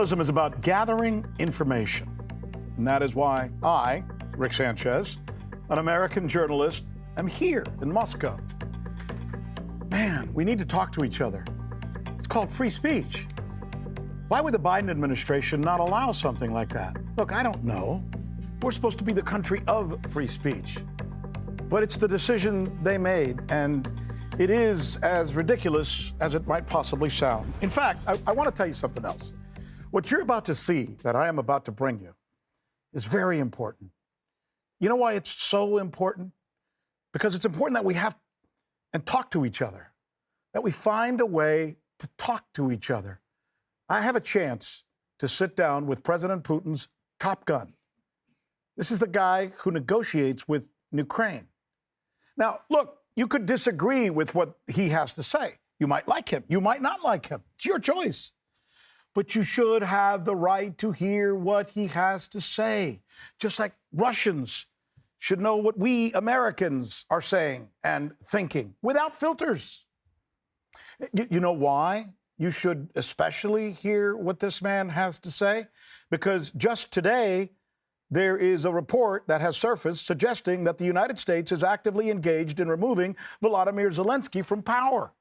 Journalism is about gathering information. And that is why I, Rick Sanchez, an American journalist, am here in Moscow. Man, we need to talk to each other. It's called free speech. Why would the Biden administration not allow something like that? Look, I don't know. We're supposed to be the country of free speech. But it's the decision they made, and it is as ridiculous as it might possibly sound. In fact, I want to tell you something else. What you're about to see, that I am about to bring you, is very important. You know why it's so important? Because it's important that we have and talk to each other, that we find a way to talk to each other. I have a chance to sit down with President Putin's top gun. This is the guy who negotiates with Ukraine. Now, look, you could disagree with what he has to say. You might like him. You might not like him. It's your choice. But you should have the right to hear what he has to say, just like Russians should know what we Americans are saying and thinking without filters. You know why you should especially hear what this man has to say? Because just today, there is a report that has surfaced suggesting that the United States is actively engaged in removing Vladimir Zelensky from power.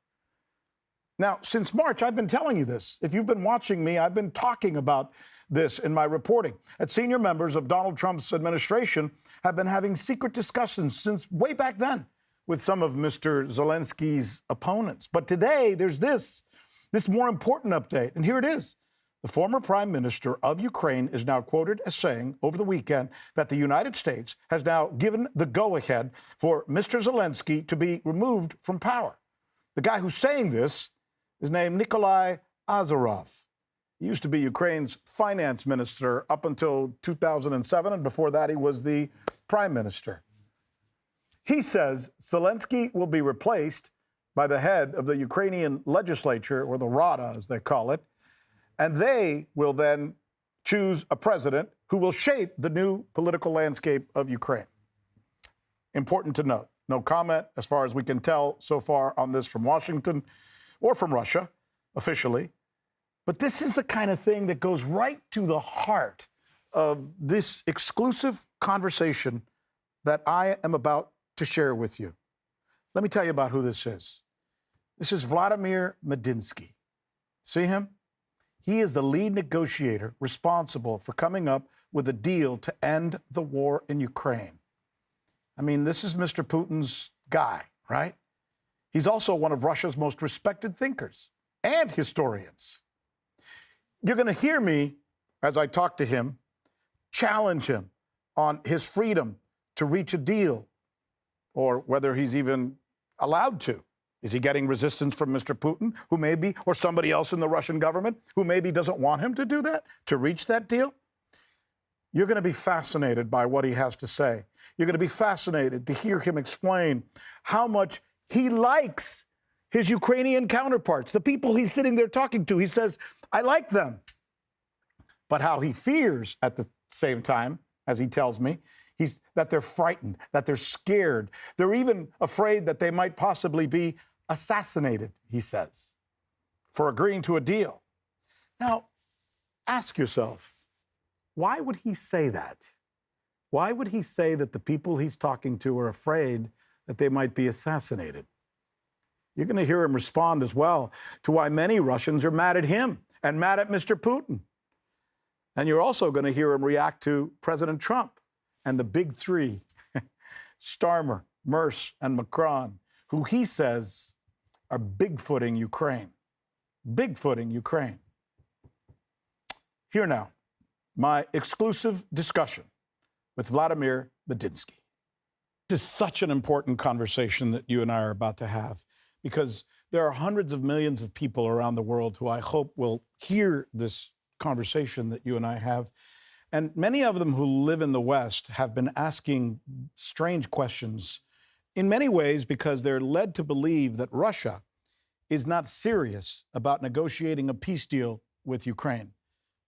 Now, since March, I've been telling you this. If you've been watching me, I've been talking about this in my reporting. And senior members of Donald Trump's administration have been having secret discussions since way back then with some of Mr. Zelensky's opponents. But today, there's this more important update, and here it is. The former prime minister of Ukraine is now quoted as saying over the weekend that the United States has now given the go-ahead for Mr. Zelensky to be removed from power. The guy who's saying this is named Nikolai Azarov. He used to be Ukraine's finance minister up until 2007, and before that he was the prime minister. He says Zelensky will be replaced by the head of the Ukrainian legislature, or the Rada as they call it, and they will then choose a president who will shape the new political landscape of Ukraine. Important to note, no comment, as far as we can tell so far, on this from Washington or from Russia, officially. But this is the kind of thing that goes right to the heart of this exclusive conversation that I am about to share with you. Let me tell you about who this is. This is Vladimir Medinsky. See him? He is the lead negotiator responsible for coming up with a deal to end the war in Ukraine. I mean, this is Mr. Putin's guy, right? He's also one of Russia's most respected thinkers and historians. You're going to hear me, as I talk to him, challenge him on his freedom to reach a deal, or whether he's even allowed to. Is he getting resistance from Mr. Putin, who maybe, or somebody else in the Russian government, who maybe doesn't want him to do that, to reach that deal? You're going to be fascinated by what he has to say. You're going to be fascinated to hear him explain how much he likes his Ukrainian counterparts, the people he's sitting there talking to. He says, I like them. But how he fears at the same time, as he tells me, that they're frightened, that they're scared. They're even afraid that they might possibly be assassinated, he says, for agreeing to a deal. Now, ask yourself, why would he say that? Why would he say that the people he's talking to are afraid that they might be assassinated? You're going to hear him respond as well to why many Russians are mad at him and mad at Mr. Putin. And you're also going to hear him react to President Trump and the big three, Starmer, Merz, and Macron, who he says are bigfooting Ukraine. Bigfooting Ukraine. Here now, my exclusive discussion with Vladimir Medinsky. This is such an important conversation that you and I are about to have, because there are hundreds of millions of people around the world who I hope will hear this conversation that you and I have. And many of them who live in the West have been asking strange questions, in many ways because they're led to believe that Russia is not serious about negotiating a peace deal with Ukraine.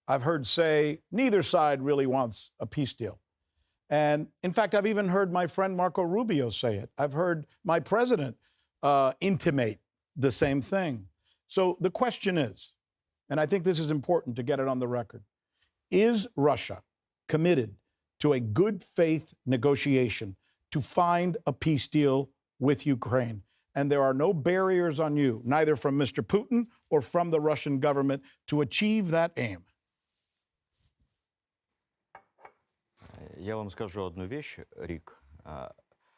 I've heard say neither side really wants a peace deal. And in fact, I've even heard my friend Marco Rubio say it. I've heard my president intimate the same thing. So the question is, and I think this is important to get it on the record. Is Russia committed to a good faith negotiation to find a peace deal with Ukraine? And there are no barriers on you, neither from Mr. Putin or from the Russian government, to achieve that aim.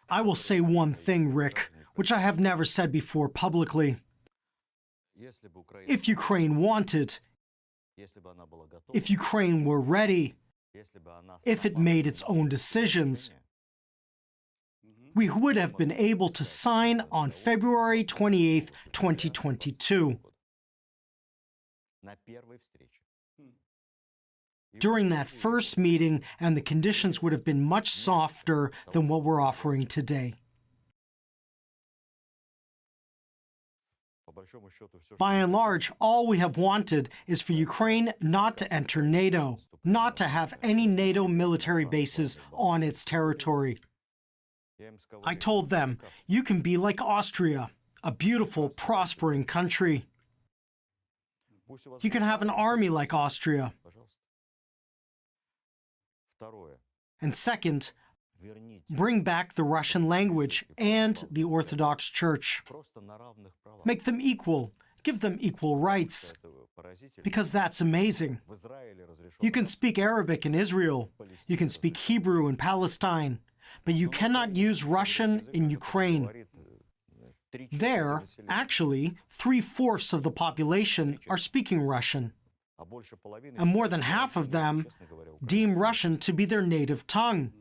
I will say one thing, Rick, which I have never said before publicly. If Ukraine wanted, if Ukraine were ready, if it made its own decisions, we would have been able to sign on February 28, 2022. During that first meeting, and the conditions would have been much softer than what we're offering today. By and large, all we have wanted is for Ukraine not to enter NATO, not to have any NATO military bases on its territory. I told them, you can be like Austria, a beautiful, prospering country. You can have an army like Austria. And second, bring back the Russian language and the Orthodox Church. Make them equal. Give them equal rights. Because that's amazing. You can speak Arabic in Israel. You can speak Hebrew in Palestine. But you cannot use Russian in Ukraine. There, actually, 3/4 of the population are speaking Russian. And more than half of them deem Russian to be their native tongue.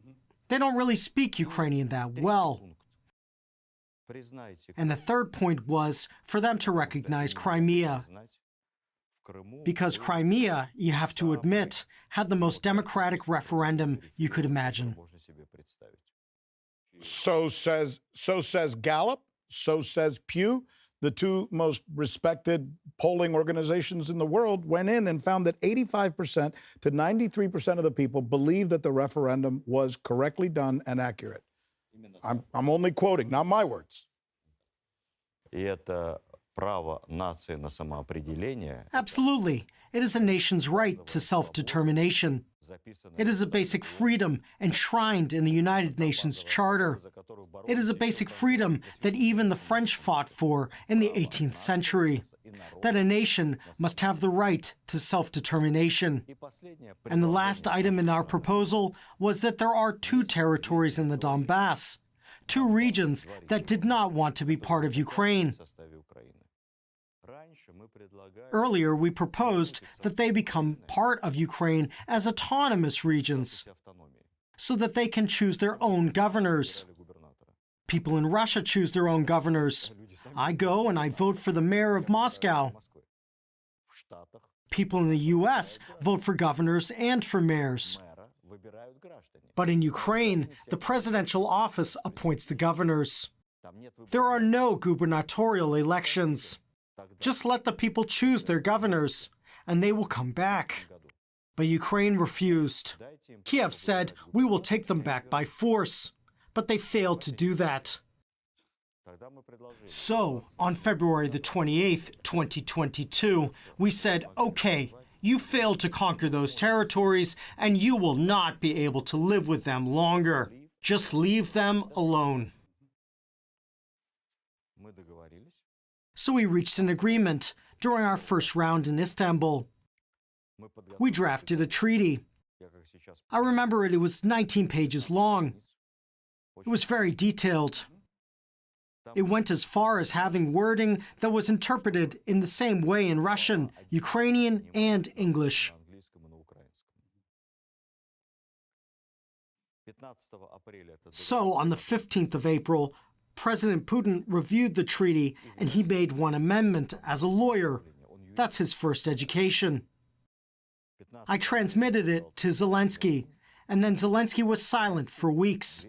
They don't really speak Ukrainian that well. And the third point was for them to recognize Crimea. Because Crimea, you have to admit, had the most democratic referendum you could imagine. So says Gallup, so says Pew. The two most respected polling organizations in the world went in and found that 85% to 93% of the people believe that the referendum was correctly done and accurate. I'm only quoting, not my words. Absolutely. It is a nation's right to self-determination. It is a basic freedom enshrined in the United Nations Charter. It is a basic freedom that even the French fought for in the 18th century, that a nation must have the right to self-determination. And the last item in our proposal was that there are 2 territories in the Donbass, 2 regions that did not want to be part of Ukraine. Earlier, we proposed that they become part of Ukraine as autonomous regions, so that they can choose their own governors. People in Russia choose their own governors. I go and I vote for the mayor of Moscow. People in the US vote for governors and for mayors. But in Ukraine, the presidential office appoints the governors. There are no gubernatorial elections. Just let the people choose their governors, and they will come back. But Ukraine refused. Kiev said, we will take them back by force. But they failed to do that. So, on February the 28th, 2022, we said, okay, you failed to conquer those territories, and you will not be able to live with them longer. Just leave them alone. So we reached an agreement during our first round in Istanbul. We drafted a treaty. I remember it was 19 pages long. It was very detailed. It went as far as having wording that was interpreted in the same way in Russian, Ukrainian, and English. So on the 15th of April, President Putin reviewed the treaty, and he made one amendment as a lawyer. That's his first education. I transmitted it to Zelensky, and then Zelensky was silent for weeks.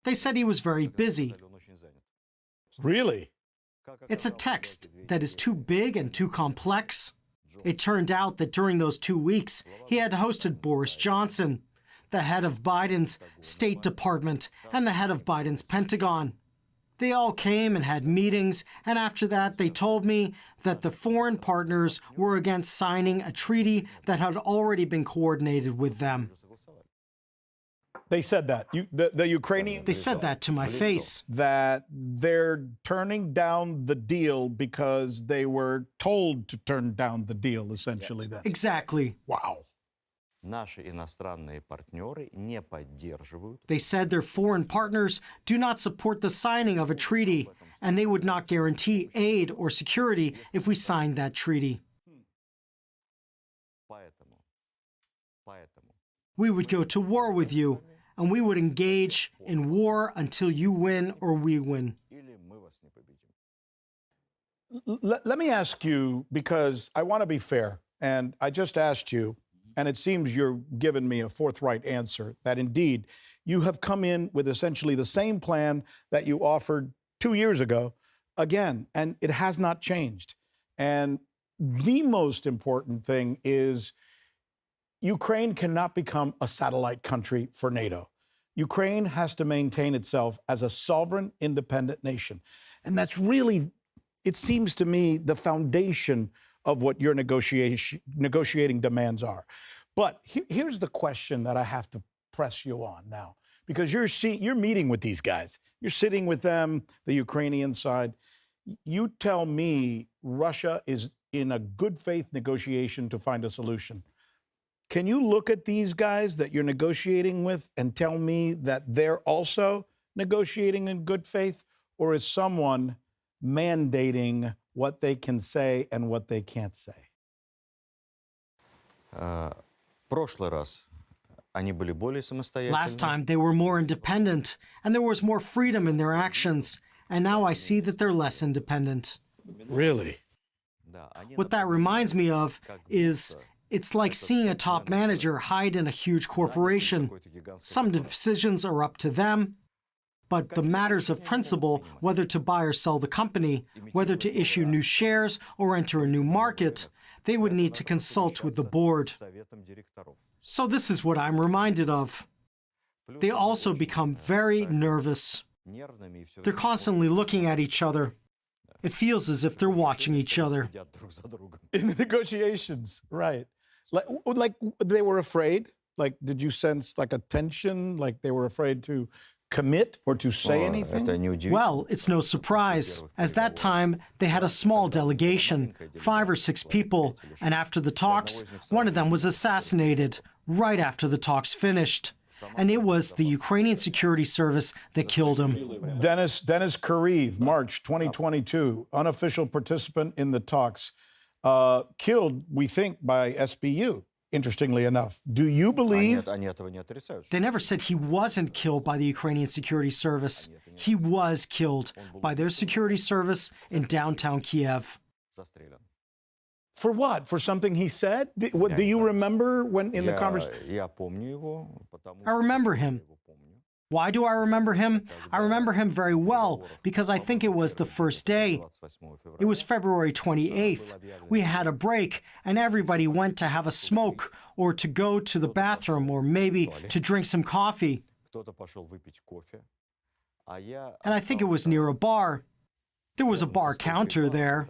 They said he was very busy. Really? It's a text that is too big and too complex. It turned out that during those 2 weeks, he had hosted Boris Johnson, the head of Biden's State Department and the head of Biden's Pentagon. They all came and had meetings, and after that they told me that the foreign partners were against signing a treaty that had already been coordinated with them. They said that. The Ukrainian... They said that to my face. That they're turning down the deal because they were told to turn down the deal, essentially. Then. Exactly. Wow. They said their foreign partners do not support the signing of a treaty, and they would not guarantee aid or security if we signed that treaty. We would go to war with you, and we would engage in war until you win or we win. Let me ask you, because I want to be fair, and I just asked you, and it seems you're giving me a forthright answer, that indeed you have come in with essentially the same plan that you offered 2 years ago, again, and it has not changed. And the most important thing is Ukraine cannot become a satellite country for NATO. Ukraine has to maintain itself as a sovereign, independent nation. And that's really, it seems to me, the foundation of what your negotiating demands are. But here's the question that I have to press you on now, because you're meeting with these guys. You're sitting with them, the Ukrainian side. You tell me Russia is in a good faith negotiation to find a solution. Can you look at these guys that you're negotiating with and tell me that they're also negotiating in good faith, or is someone mandating what they can say and what they can't say? Last time they were more independent, and there was more freedom in their actions, and now I see that they're less independent. Really? What that reminds me of is it's like seeing a top manager hide in a huge corporation. Some decisions are up to them, but the matters of principle, whether to buy or sell the company, whether to issue new shares or enter a new market, they would need to consult with the board. So this is what I'm reminded of. They also become very nervous. They're constantly looking at each other. It feels as if they're watching each other. In the negotiations, right. Like they were afraid? Like, did you sense like a tension? Like they were afraid to commit or to say anything? Well, it's no surprise. As that time, they had a small delegation, 5 or 6 people, and after the talks, one of them was assassinated right after the talks finished. And it was the Ukrainian security service that killed him. Denis Kireyev, March 2022, unofficial participant in the talks, killed, we think, by SBU, interestingly enough. Do you believe? They never said he wasn't killed by the Ukrainian security service. He was killed by their security service in downtown Kiev. For what? For something he said? Do you remember when in the conversation? I remember him. Why do I remember him? I remember him very well because I think it was the first day. It was February 28th. We had a break and everybody went to have a smoke or to go to the bathroom or maybe to drink some coffee. And I think it was near a bar. There was a bar counter there.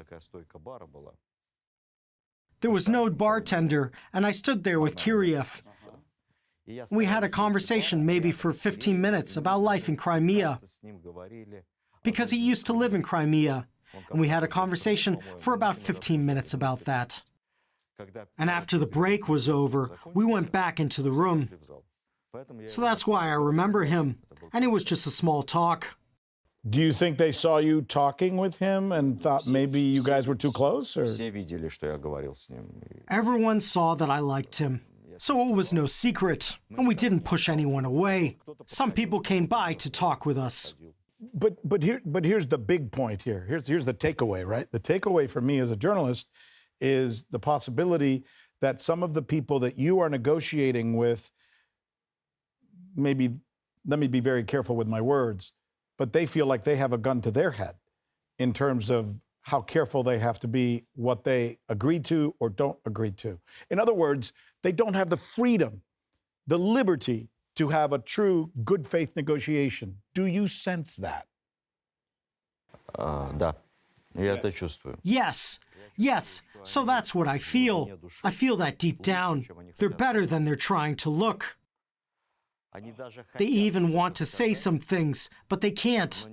There was no bartender, and I stood there with Kireyev. We had a conversation maybe for 15 minutes about life in Crimea, because he used to live in Crimea, and we had a conversation for about 15 minutes about that. And after the break was over, we went back into the room. So that's why I remember him, and it was just a small talk. Do you think they saw you talking with him and thought maybe you guys were too close? Or? Everyone saw that I liked him, so it was no secret, and we didn't push anyone away. Some people came by to talk with us. But here's the big point here. Here's the takeaway, right? The takeaway for me as a journalist is the possibility that some of the people that you are negotiating with, maybe, let me be very careful with my words, but they feel like they have a gun to their head in terms of how careful they have to be, what they agree to or don't agree to. In other words, they don't have the freedom, the liberty to have a true good faith negotiation. Do you sense that? Да, я это чувствую. Yes, yes, so that's what I feel. I feel that deep down. They're better than they're trying to look. They even want to say some things, but they can't.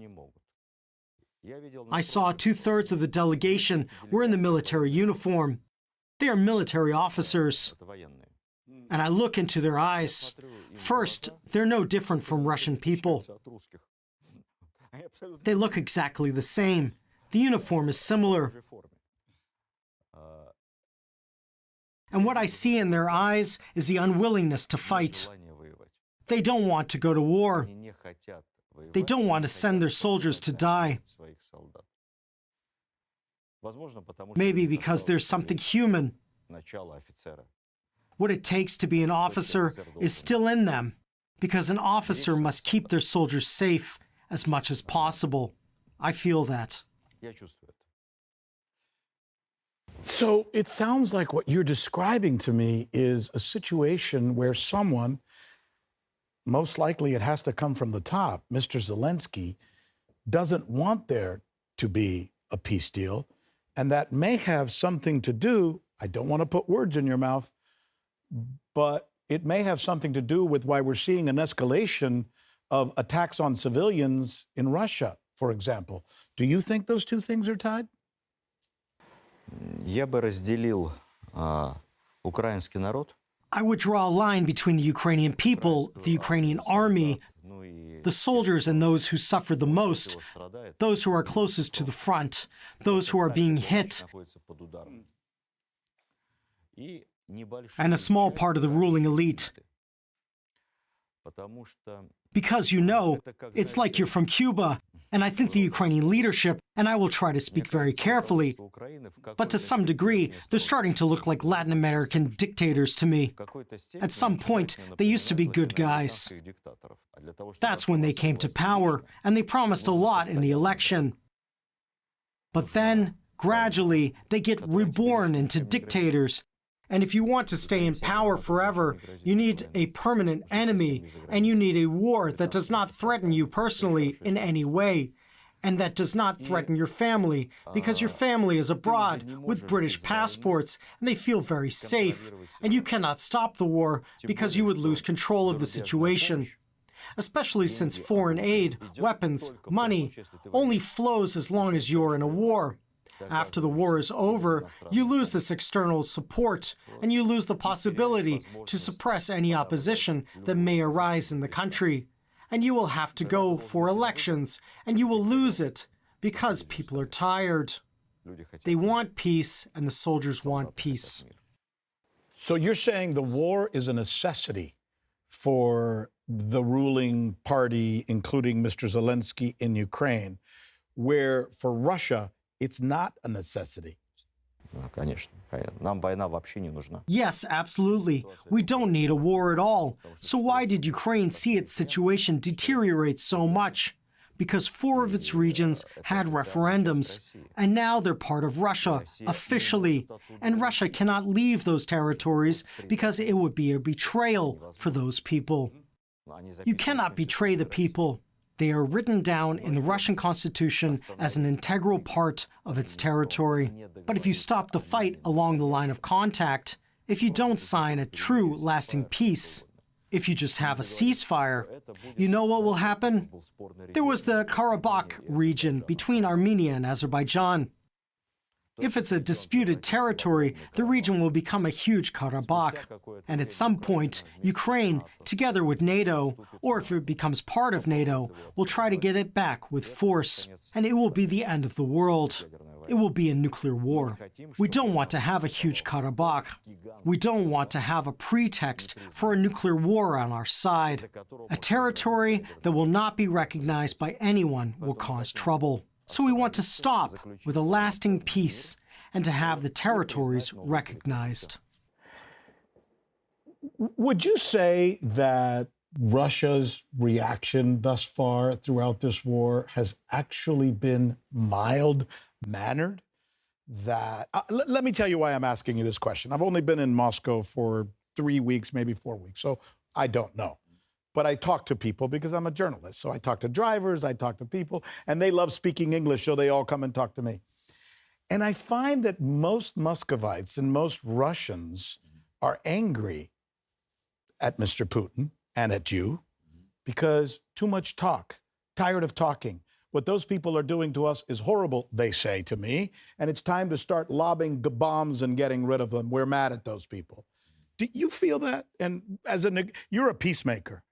I saw 2/3 of the delegation were in the military uniform. They are military officers. And I look into their eyes. First, they're no different from Russian people. They look exactly the same. The uniform is similar. And what I see in their eyes is the unwillingness to fight. They don't want to go to war. They don't want to send their soldiers to die. Maybe because there's something human. What it takes to be an officer is still in them, because an officer must keep their soldiers safe as much as possible. I feel that. So it sounds like what you're describing to me is a situation where someone, most likely it has to come from the top, Mr. Zelensky, doesn't want there to be a peace deal. And that may have something to do, I don't want to put words in your mouth, but it may have something to do with why we're seeing an escalation of attacks on civilians in Russia, for example. Do you think those two things are tied? Я бы разделил украинский народ. I would draw a line between the Ukrainian people, the Ukrainian army, the soldiers and those who suffer the most, those who are closest to the front, those who are being hit, and a small part of the ruling elite. Because it's like you're from Cuba, and I think the Ukrainian leadership, and I will try to speak very carefully, but to some degree, they're starting to look like Latin American dictators to me. At some point, they used to be good guys. That's when they came to power, and they promised a lot in the election. But then, gradually, they get reborn into dictators. And if you want to stay in power forever, you need a permanent enemy, and you need a war that does not threaten you personally in any way, and that does not threaten your family, because your family is abroad with British passports, and they feel very safe, and you cannot stop the war because you would lose control of the situation. Especially since foreign aid, weapons, money only flows as long as you're in a war. After the war is over, you lose this external support, and you lose the possibility to suppress any opposition that may arise in the country. And you will have to go for elections, and you will lose it, because people are tired. They want peace, and the soldiers want peace. So you're saying the war is a necessity for the ruling party, including Mr. Zelensky in Ukraine, where for Russia, it's not a necessity. Конечно. Нам война вообще не нужна. Yes, absolutely. We don't need a war at all. So why did Ukraine see its situation deteriorate so much? Because 4 of its regions had referendums, and now they're part of Russia, officially. And Russia cannot leave those territories because it would be a betrayal for those people. You cannot betray the people. They are written down in the Russian constitution as an integral part of its territory. But if you stop the fight along the line of contact, if you don't sign a true, lasting peace, if you just have a ceasefire, you know what will happen? There was the Karabakh region between Armenia and Azerbaijan. If it's a disputed territory, the region will become a huge Karabakh. And at some point, Ukraine, together with NATO, or if it becomes part of NATO, will try to get it back with force. And it will be the end of the world. It will be a nuclear war. We don't want to have a huge Karabakh. We don't want to have a pretext for a nuclear war on our side. A territory that will not be recognized by anyone will cause trouble. So we want to stop with a lasting peace and to have the territories recognized. Would you say that Russia's reaction thus far throughout this war has actually been mild-mannered? Let me tell you why I'm asking you this question. I've only been in Moscow for 3 weeks, maybe 4 weeks, so I don't know. but I talk to people because I'm a journalist. So I talk to drivers, I talk to people, and they love speaking English, so they all come and talk to me. And I find that most Muscovites and most Russians are angry at Mr. Putin and at you because too much talk, tired of talking. What those people are doing to us is horrible, they say to me, and it's time to start lobbing bombs and getting rid of them. We're mad at those people. Do you feel that? And you're a peacemaker.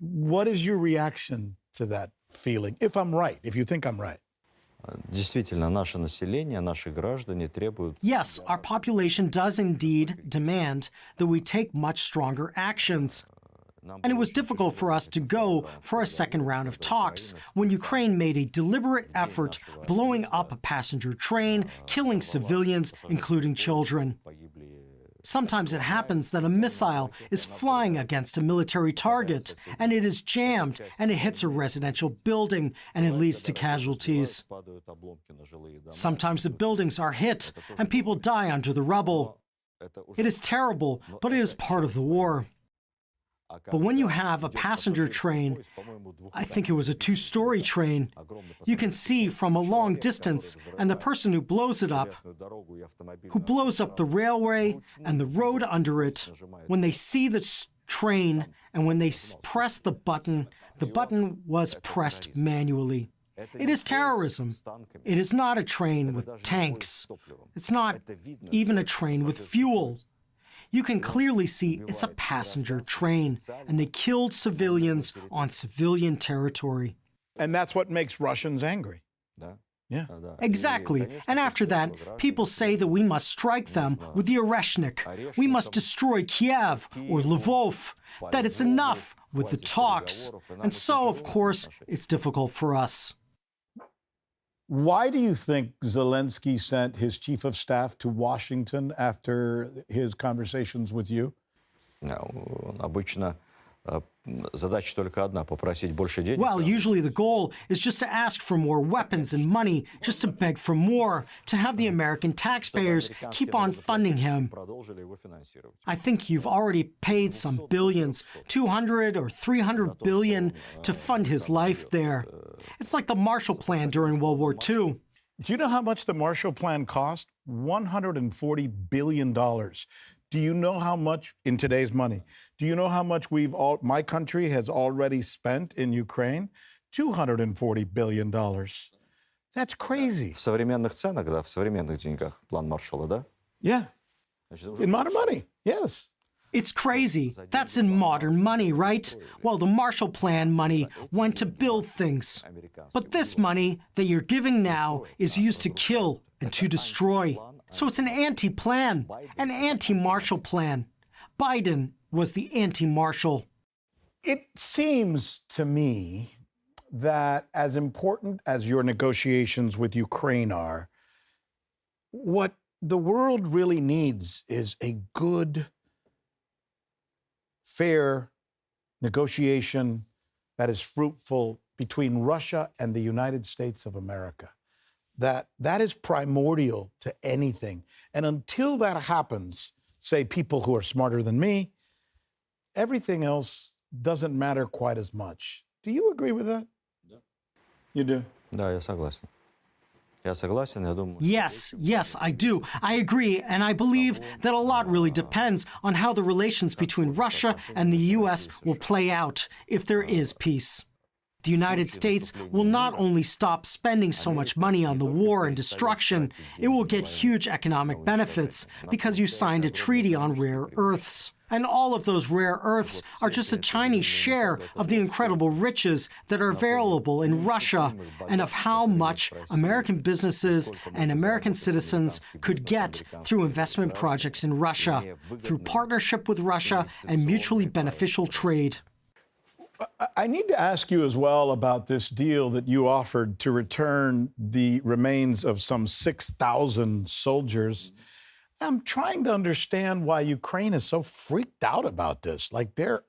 What is your reaction to that feeling, if I'm right, if you think I'm right? Действительно, наше население, наши граждане требуют... Yes, our population does indeed demand that we take much stronger actions. And it was difficult for us to go for a second round of talks when Ukraine made a deliberate effort blowing up a passenger train, killing civilians, including children. Sometimes it happens that a missile is flying against a military target, and it is jammed, and it hits a residential building, and it leads to casualties. Sometimes the buildings are hit, and people die under the rubble. It is terrible, but it is part of the war. But when you have a passenger train, I think it was a two-story train, you can see from a long distance, and the person who blows it up, who blows up the railway and the road under it, when they see the train and when they press the button was pressed manually. It is terrorism. It is not a train with tanks. It's not even a train with fuel. You can clearly see it's a passenger train, and they killed civilians on civilian territory. And that's what makes Russians angry. Yeah. Exactly. And after that, people say that we must strike them with the Oreshnik. We must destroy Kiev or Lvov, that it's enough with the talks. And so, of course, it's difficult for us. Why do you think Zelensky sent his chief of staff to Washington after his conversations with you? Обычно задача только одна — попросить больше денег. Well, usually the goal is just to ask for more weapons and money, just to beg for more, to have the American taxpayers keep on funding him. I think you've already paid some billions, 200 or 300 billion, to fund his life there. It's like the Marshall Plan during World War II. Do you know how much the Marshall Plan cost? $140 billion. Do you know how much, in today's money, do you know how much my country has already spent in Ukraine? $240 billion. That's crazy. В современных ценах, да, в современных деньгах, план Маршалла, да? Yeah. In modern money, yes. It's crazy. That's in modern money, right? Well, the Marshall Plan money went to build things. But this money that you're giving now is used to kill and to destroy. So it's an anti-plan, an anti-Marshall Plan. Biden was the anti-Marshall. It seems to me that as important as your negotiations with Ukraine are, what the world really needs is a good, fair negotiation that is fruitful between Russia and the United States of America. That is primordial to anything. And until that happens, say people who are smarter than me, everything else doesn't matter quite as much. Do you agree with that? Yeah. You do? Да, я согласен. Я согласен, я думаю... Yes, I do. I agree, and I believe that a lot really depends on how the relations between Russia and the U.S. will play out if there is peace. The United States will not only stop spending so much money on the war and destruction, it will get huge economic benefits because you signed a treaty on rare earths. And all of those rare earths are just a tiny share of the incredible riches that are available in Russia and of how much American businesses and American citizens could get through investment projects in Russia, through partnership with Russia and mutually beneficial trade. I need to ask you as well about this deal that you offered to return the remains of some 6,000 soldiers. I'm trying to understand why Ukraine is so freaked out about this. Like they're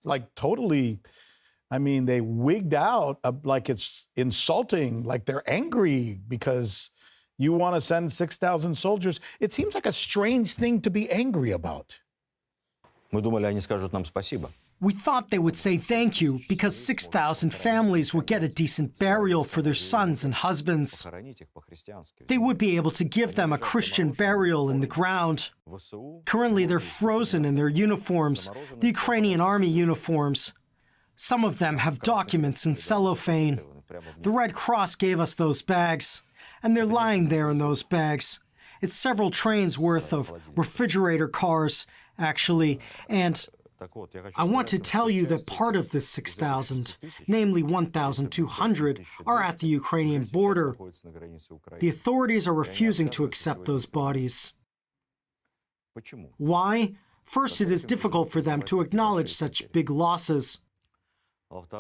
like totally, I mean, they wigged out like it's insulting, like they're angry because you want to send 6,000 soldiers. It seems like a strange thing to be angry about. Мы думали, они скажут нам спасибо. We thought they would say thank you because 6,000 families would get a decent burial for their sons and husbands. They would be able to give them a Christian burial in the ground. Currently, they're frozen in their uniforms, the Ukrainian army uniforms. Some of them have documents in cellophane. The Red Cross gave us those bags, and they're lying there in those bags. It's several trains worth of refrigerator cars, actually, and I want to tell you that part of this 6,000, namely 1,200, are at the Ukrainian border. The authorities are refusing to accept those bodies. Why? First, it is difficult for them to acknowledge such big losses.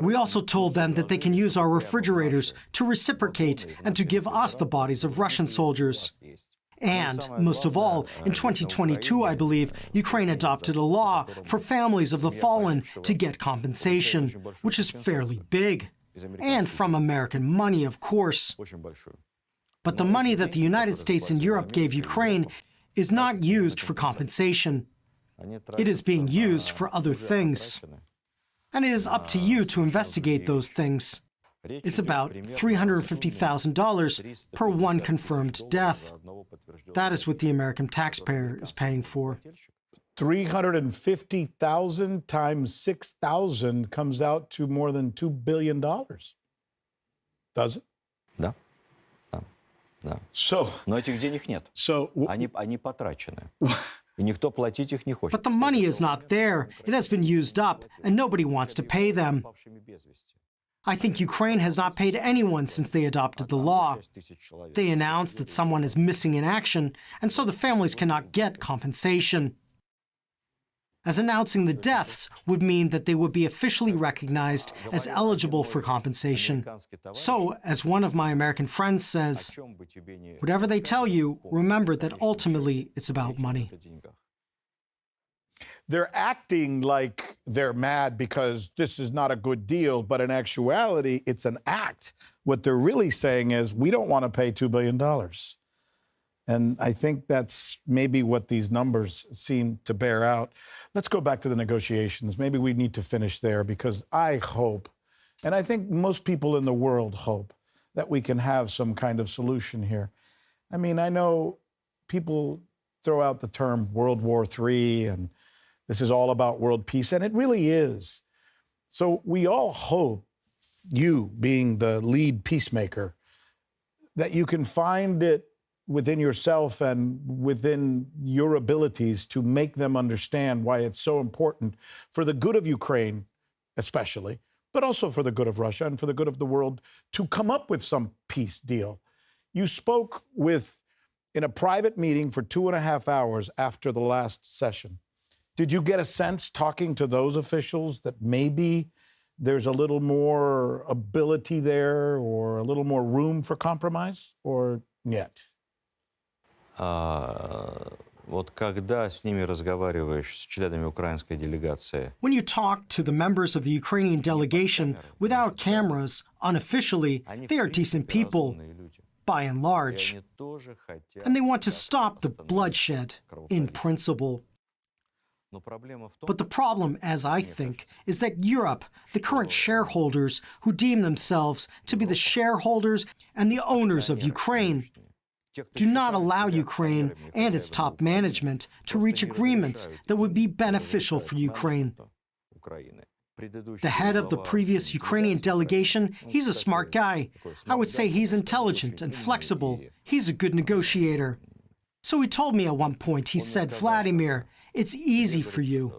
We also told them that they can use our refrigerators to reciprocate and to give us the bodies of Russian soldiers. And, most of all, in 2022, I believe, Ukraine adopted a law for families of the fallen to get compensation, which is fairly big. And from American money, of course. But the money that the United States and Europe gave Ukraine is not used for compensation. It is being used for other things. And it is up to you to investigate those things. It's about $350,000 per one confirmed death. That is what the American taxpayer is paying for. 350,000 times 6,000 comes out to more than $2 billion. Does it? Да. Да. So, Но этих денег нет. Они потрачены. И никто платить их не хочет. But the money is not there. It has been used up, and nobody wants to pay them. I think Ukraine has not paid anyone since they adopted the law. They announced that someone is missing in action, and so the families cannot get compensation. As announcing the deaths would mean that they would be officially recognized as eligible for compensation. So, as one of my American friends says, whatever they tell you, remember that ultimately it's about money. they're acting like they're mad because this is not a good deal, but in actuality, it's an act. What they're really saying is, we don't want to pay $2 billion. And I think that's maybe what these numbers seem to bear out. Let's go back to the negotiations. Maybe we need to finish there, because I hope, and I think most people in the world hope, that we can have some kind of solution here. I mean, I know people throw out the term World War III, and this is all about world peace, and it really is. So we all hope, you being the lead peacemaker, that you can find it within yourself and within your abilities to make them understand why it's so important for the good of Ukraine, especially, but also for the good of Russia and for the good of the world, to come up with some peace deal. You spoke in a private meeting for 2.5 hours after the last session. Did you get a sense, talking to those officials, that maybe there's a little more ability there or a little more room for compromise, or yet? Вот когда с ними разговариваешь, с членами украинской делегации. When you talk to the members of the Ukrainian delegation without cameras, unofficially, they are decent people, by and large. And they want to stop the bloodshed, in principle. But the problem, as I think, is that Europe, the current shareholders who deem themselves to be the shareholders and the owners of Ukraine, do not allow Ukraine and its top management to reach agreements that would be beneficial for Ukraine. The head of the previous Ukrainian delegation, he's a smart guy. I would say he's intelligent and flexible. He's a good negotiator. So he told me at one point, he said, Vladimir, it's easy for you.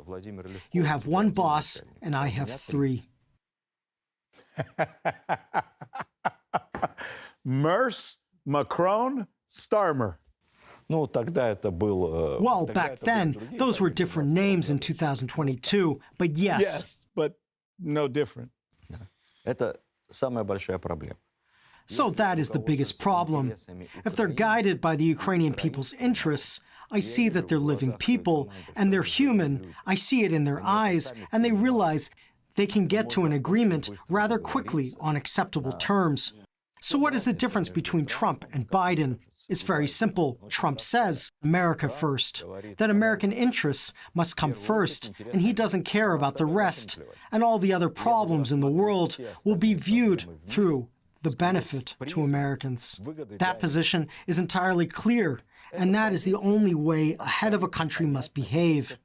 You have one boss, and I have 3. Merce, Macron, Starmer. Ну, тогда это был... Well, back then, those were different names in 2022, but yes. Yes, but no different. Это самая большая проблема. So that is the biggest problem. If they're guided by the Ukrainian people's interests, I see that they're living people, and they're human. I see it in their eyes, and they realize they can get to an agreement rather quickly on acceptable terms. So what is the difference between Trump and Biden? is very simple. Trump says America first, that American interests must come first, and he doesn't care about the rest, and all the other problems in the world will be viewed through the benefit to Americans. That position is entirely clear, and that is the only way a head of a country must behave.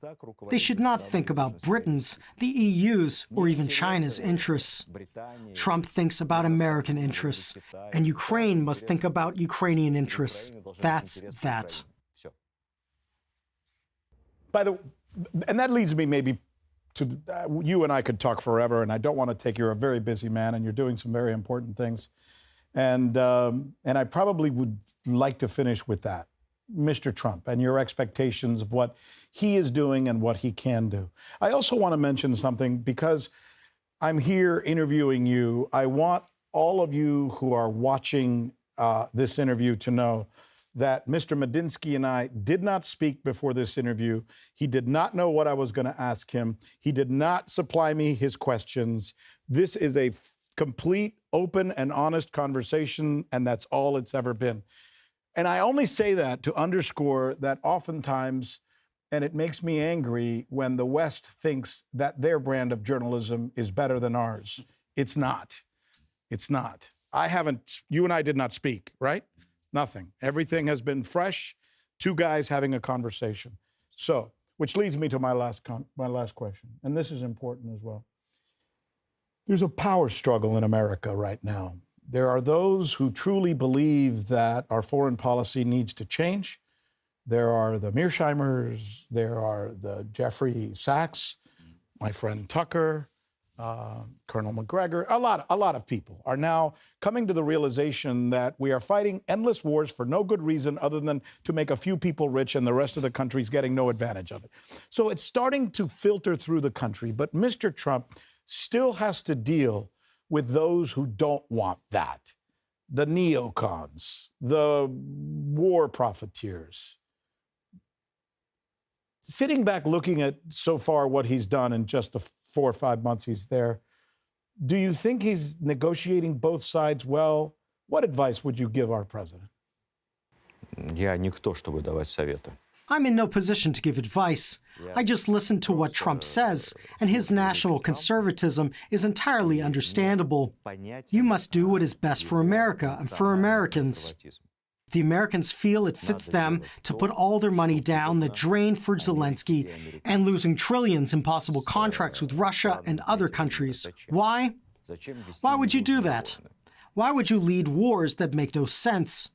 They should not think about Britain's, the EU's, or even China's interests. Trump thinks about American interests, and Ukraine must think about Ukrainian interests. That's that. And that leads me maybe to, you and I could talk forever, and I don't want to take, you're a very busy man, and you're doing some very important things. And I probably would like to finish with that. Mr. Trump and your expectations of what he is doing and what he can do. I also want to mention something because I'm here interviewing you. I want all of you who are watching this interview to know that Mr. Medinsky and I did not speak before this interview. He did not know what I was going to ask him. He did not supply me his questions. This is a complete, open, and honest conversation, and that's all it's ever been. And I only say that to underscore that oftentimes, and it makes me angry when the West thinks that their brand of journalism is better than ours. It's not. It's not. You and I did not speak, right? Nothing. Everything has been fresh, two guys having a conversation. So, which leads me to my last question, and this is important as well. There's a power struggle in America right now. There are those who truly believe that our foreign policy needs to change. There are the Mearsheimers, there are the Jeffrey Sachs, my friend Tucker, Colonel McGregor. A lot of people are now coming to the realization that we are fighting endless wars for no good reason other than to make a few people rich and the rest of the country is getting no advantage of it. So it's starting to filter through the country, but Mr. Trump still has to deal with those who don't want that. The neocons, the war profiteers. Sitting back looking at so far what he's done in just the 4 or 5 months he's there, do you think he's negotiating both sides well? What advice would you give our president? Я никто, чтобы давать советы. I'm in no position to give advice. I just listen to what Trump says, and his national conservatism is entirely understandable. You must do what is best for America and for Americans. If the Americans feel it fits them to put all their money down the drain for Zelensky and losing trillions in possible contracts with Russia and other countries, why? Why would you do that? Why would you lead wars that make no sense?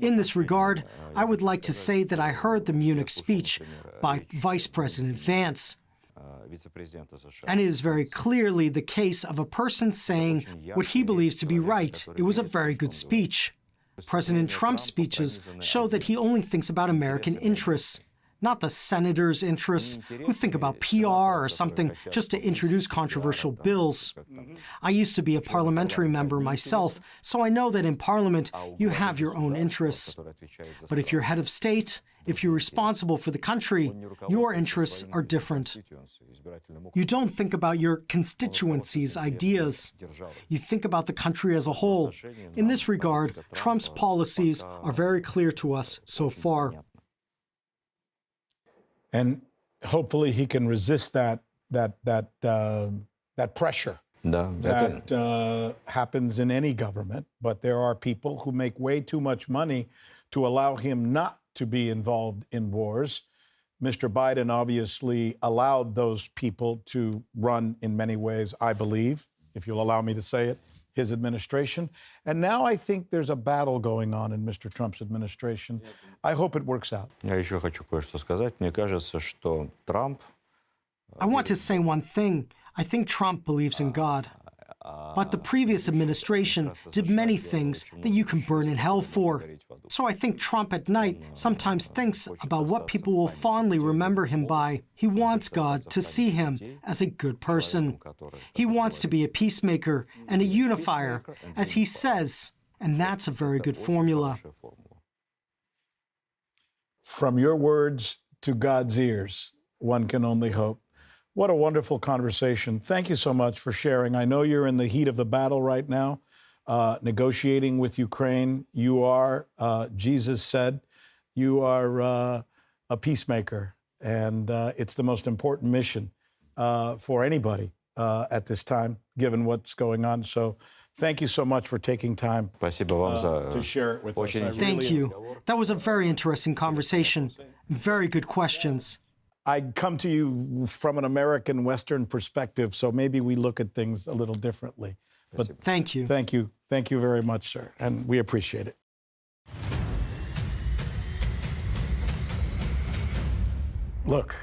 In this regard, I would like to say that I heard the Munich speech by Vice President Vance, and it is very clearly the case of a person saying what he believes to be right. It was a very good speech. President Trump's speeches show that he only thinks about American interests, not the senators' interests who think about PR or something just to introduce controversial bills. I used to be a parliamentary member myself, so I know that in Parliament you have your own interests. But if you're head of state, if you're responsible for the country, your interests are different. You don't think about your constituency's ideas. You think about the country as a whole. In this regard, Trump's policies are very clear to us so far. And hopefully he can resist that pressure that happens in any government. But there are people who make way too much money to allow him not to be involved in wars. Mr. Biden obviously allowed those people to run in many ways, I believe, if you'll allow me to say it, his administration. And now I think there's a battle going on in Mr. Trump's administration. I hope it works out. Я еще хочу кое-что сказать. Мне кажется, что Трамп... I want to say one thing. I think Trump believes in God. But the previous administration did many things that you can burn in hell for. So I think Trump at night sometimes thinks about what people will fondly remember him by. He wants God to see him as a good person. He wants to be a peacemaker and a unifier, as he says, and that's a very good formula. From your words to God's ears, one can only hope. What a wonderful conversation. Thank you so much for sharing. I know you're in the heat of the battle right now. negotiating with Ukraine. You are, Jesus said, you are a peacemaker. And it's the most important mission for anybody at this time, given what's going on. So thank you so much for taking time Спасибо вам за to share it with us. очень I интересный Thank really- you. That was a very interesting conversation. Very good questions. I come to you from an American Western perspective, so maybe we look at things a little differently. But Thank you. thank you. Thank you very much, sir. And we appreciate it. Look,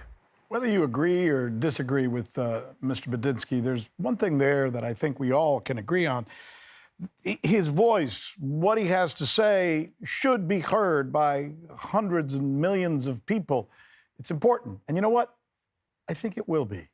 whether you agree or disagree with Mr. Medinsky, there's one thing there that I think we all can agree on. His voice, what he has to say, should be heard by hundreds and millions of people. It's important. And you know what? I think it will be.